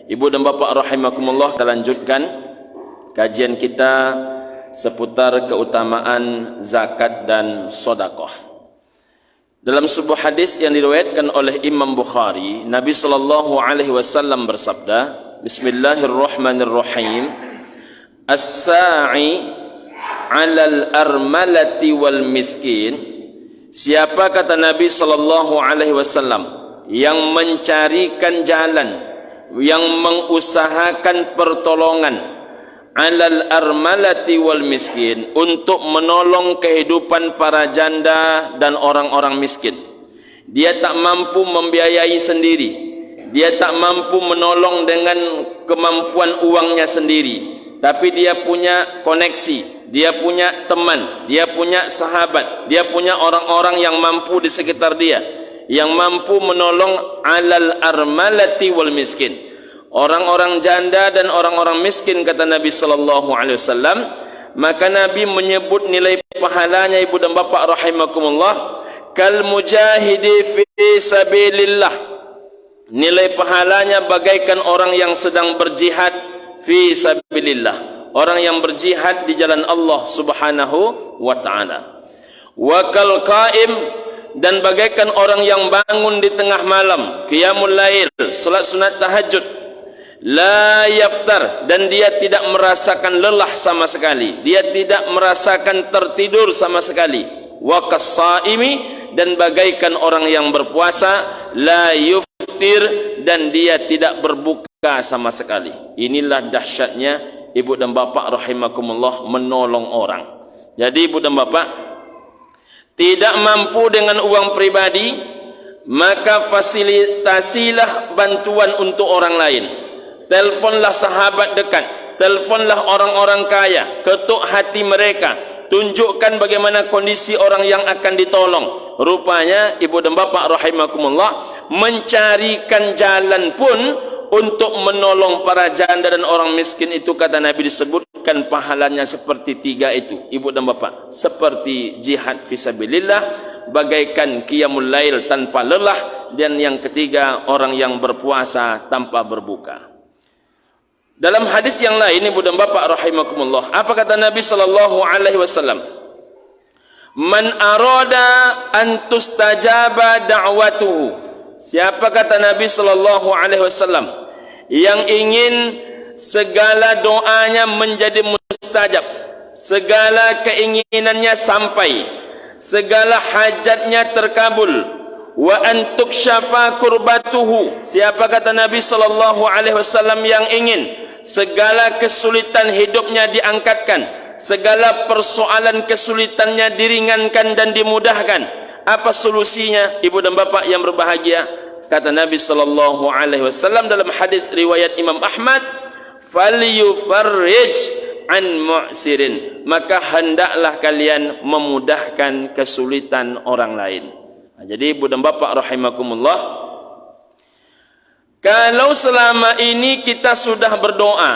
Ibu dan bapa rahimakumullah, kita lanjutkan kajian kita seputar keutamaan zakat dan sedekah. Dalam sebuah hadis yang diriwayatkan oleh Imam Bukhari, Nabi sallallahu alaihi wasallam bersabda, Bismillahirrahmanirrahim, As-sa'i 'alal armalati wal miskin. Siapa, kata Nabi sallallahu alaihi wasallam, yang mencarikan jalan, yang mengusahakan pertolongan, 'alal armalati wal miskin, untuk menolong kehidupan para janda dan orang-orang miskin. Dia tak mampu membiayai sendiri, dia tak mampu menolong dengan kemampuan uangnya sendiri, tapi dia punya koneksi, dia punya teman, dia punya sahabat, dia punya orang-orang yang mampu di sekitar dia, yang mampu menolong 'alal armalati wal miskin, orang-orang janda dan orang-orang miskin, kata Nabi sallallahu alaihi wasallam. Maka Nabi menyebut nilai pahalanya, ibu dan bapa rahimakumullah, kal mujahidi fi sabilillah. Nilai pahalanya bagaikan orang yang sedang berjihad fi sabilillah, orang yang berjihad di jalan Allah Subhanahu wa taala. Wa kal qaim, dan bagaikan orang yang bangun di tengah malam, qiyamul lail, salat sunat tahajud, la yaftar, dan dia tidak merasakan lelah sama sekali, dia tidak merasakan tertidur sama sekali. Wa kas-saimi, dan bagaikan orang yang berpuasa, la yuftir, dan dia tidak berbuka sama sekali. Inilah dahsyatnya ibu dan bapa rahimakumullah menolong orang. Jadi ibu dan bapa tidak mampu dengan uang pribadi, maka fasilitasilah bantuan untuk orang lain. Teleponlah sahabat dekat, teleponlah orang-orang kaya, ketuk hati mereka, tunjukkan bagaimana kondisi orang yang akan ditolong. Rupanya ibu dan bapa rahimakumullah mencarikan jalan pun untuk menolong para janda dan orang miskin itu, kata Nabi, disebutkan pahalanya seperti tiga itu ibu dan bapa. Seperti jihad fisabilillah, bagaikan qiyamul lail tanpa lelah, dan yang ketiga orang yang berpuasa tanpa berbuka. Dalam hadis yang lain ibu dan bapa rahimakumullah, apa kata Nabi sallallahu alaihi wasallam? Man arada an tustajaba da'watuhu. Siapa, kata Nabi sallallahu alaihi wasallam, yang ingin segala doanya menjadi mustajab, segala keinginannya sampai, segala hajatnya terkabul, wa an tukshafa kurbatuhu. Siapa, kata Nabi sallallahu alaihi wasallam, yang ingin segala kesulitan hidupnya diangkatkan, segala persoalan kesulitannya diringankan dan dimudahkan. Apa solusinya ibu dan bapak yang berbahagia? Kata Nabi sallallahu alaihi wasallam dalam hadis riwayat Imam Ahmad, falyufarrij an mu'sirin, maka hendaklah kalian memudahkan kesulitan orang lain. Jadi ibu dan bapak rahimakumullah, kalau selama ini kita sudah berdoa,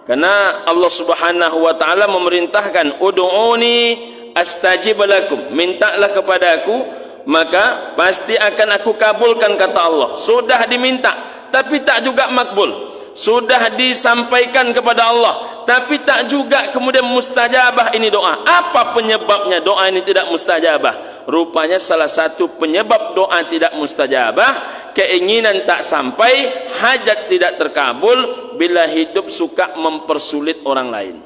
karena Allah Subhanahu wa taala memerintahkan, ud'uni astajib lakum, mintalah kepadaku maka pasti akan aku kabulkan, kata Allah. Sudah diminta tapi tak juga makbul, sudah disampaikan kepada Allah tapi tak juga kemudian mustajabah ini doa. Apa penyebabnya doa ini tidak mustajabah? Rupanya salah satu penyebab doa tidak mustajabah, keinginan tak sampai, hajat tidak terkabul, bila hidup suka mempersulit orang lain.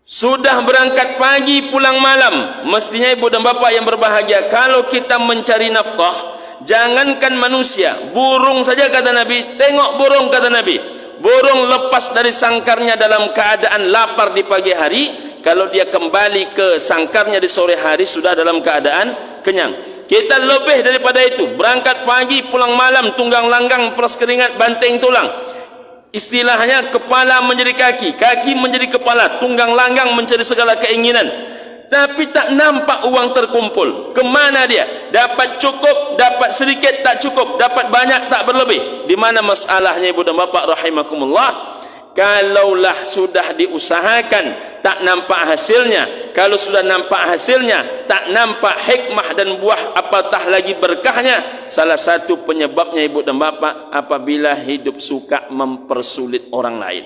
Sudah berangkat pagi pulang malam, mestinya ibu dan bapak yang berbahagia, kalau kita mencari nafkah, jangankan manusia, burung saja, kata Nabi. Tengok burung, kata Nabi, burung lepas dari sangkarnya dalam keadaan lapar di pagi hari, kalau dia kembali ke sangkarnya di sore hari sudah dalam keadaan kenyang. Kita lebih daripada itu, berangkat pagi pulang malam, tunggang langgang, peras keringat, banteng tulang. Istilahnya kepala menjadi kaki, kaki menjadi kepala, tunggang langgang mencari segala keinginan, tapi tak nampak uang terkumpul. Kemana dia? Dapat cukup, dapat sedikit tak cukup, dapat banyak tak berlebih. Di mana masalahnya ibu dan bapak rahimakumullah? kalaulah sudah diusahakan tak nampak hasilnya, kalau sudah nampak hasilnya tak nampak hikmah dan buah apatah lagi berkahnya, salah satu penyebabnya ibu dan bapa apabila hidup suka mempersulit orang lain.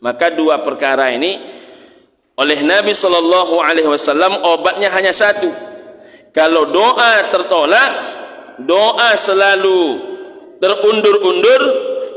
Maka dua perkara ini oleh Nabi SAW obatnya hanya satu. Kalau doa tertolak, doa selalu terundur-undur.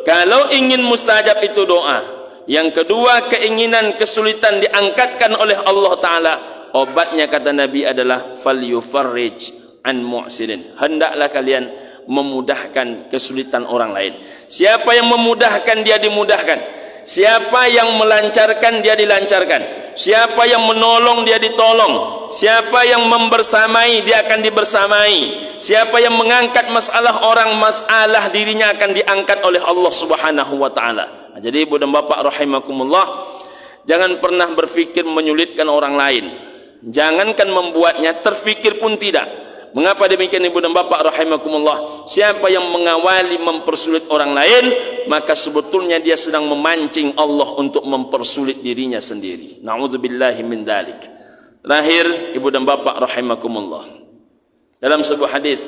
Kalau ingin mustajab itu doa. Yang kedua, keinginan kesulitan diangkatkan oleh Allah Ta'ala. Obatnya kata Nabi adalah falyufarrij an mu'sirin. Hendaklah kalian memudahkan kesulitan orang lain. Siapa yang memudahkan dia dimudahkan. Siapa yang melancarkan dia dilancarkan. Siapa yang menolong dia ditolong. Siapa yang membersamai dia akan dibersamai. Siapa yang mengangkat masalah orang, masalah dirinya akan diangkat oleh Allah Subhanahu wa taala. Jadi ibu dan bapak rahimakumullah, jangan pernah berfikir menyulitkan orang lain. Jangankan membuatnya, terfikir pun tidak. Mengapa demikian ibu dan bapak rahimakumullah? Siapa yang mengawali mempersulit orang lain, maka sebetulnya dia sedang memancing Allah untuk mempersulit dirinya sendiri. Na'udzubillahi min dzalik. Terakhir ibu dan bapak rahimakumullah, dalam sebuah hadis,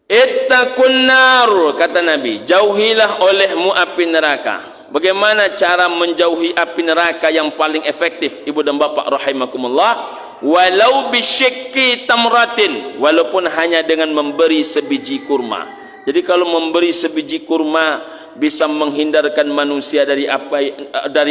ittaqun nar, kata Nabi, jauhilah olehmu api neraka. Bagaimana cara menjauhi api neraka yang paling efektif ibu dan bapak rahimakumullah? Walau bisyikki tamratin, walaupun hanya dengan memberi sebiji kurma. Jadi kalau memberi sebiji kurma bisa menghindarkan manusia dari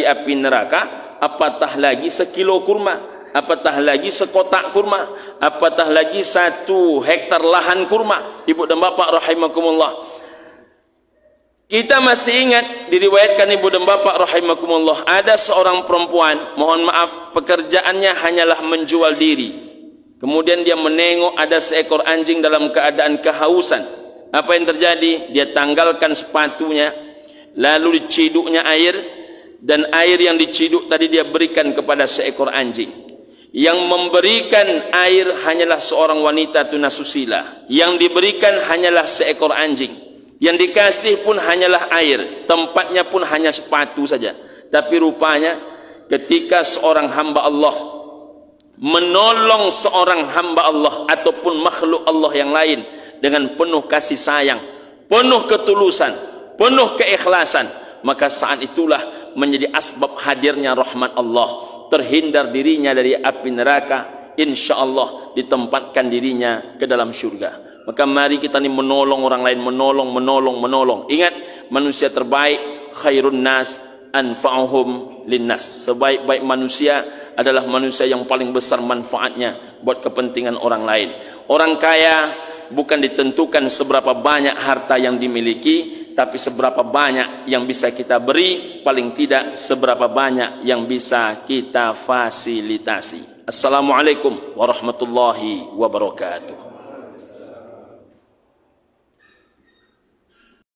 api neraka, apatah lagi sekilo kurma, apatah lagi sekotak kurma, apatah lagi 1 hektar lahan kurma. Ibu dan bapak rahimakumullah, kita masih ingat diriwayatkan ibu dan bapak rahimakumullah, ada seorang perempuan, mohon maaf, pekerjaannya hanyalah menjual diri. Kemudian dia menengok ada seekor anjing dalam keadaan kehausan. Apa yang terjadi? Dia tanggalkan sepatunya, lalu diciduknya air, dan air yang diciduk tadi dia berikan kepada seekor anjing. Yang memberikan air hanyalah seorang wanita tunasusila, yang diberikan hanyalah seekor anjing. Yang dikasih pun hanyalah air, tempatnya pun hanya sepatu saja. Tapi rupanya ketika seorang hamba Allah menolong seorang hamba Allah ataupun makhluk Allah yang lain dengan penuh kasih sayang, penuh ketulusan, penuh keikhlasan, maka saat itulah menjadi asbab hadirnya rahmat Allah. Terhindar dirinya dari api neraka, insyaallah ditempatkan dirinya ke dalam syurga. Maka mari kita ni menolong orang lain, menolong. Ingat, manusia terbaik khairun nas anfa'uhum linnas. Sebaik-baik manusia adalah manusia yang paling besar manfaatnya buat kepentingan orang lain. Orang kaya bukan ditentukan seberapa banyak harta yang dimiliki, tapi seberapa banyak yang bisa kita beri, paling tidak seberapa banyak yang bisa kita fasilitasi. Assalamualaikum warahmatullahi wabarakatuh.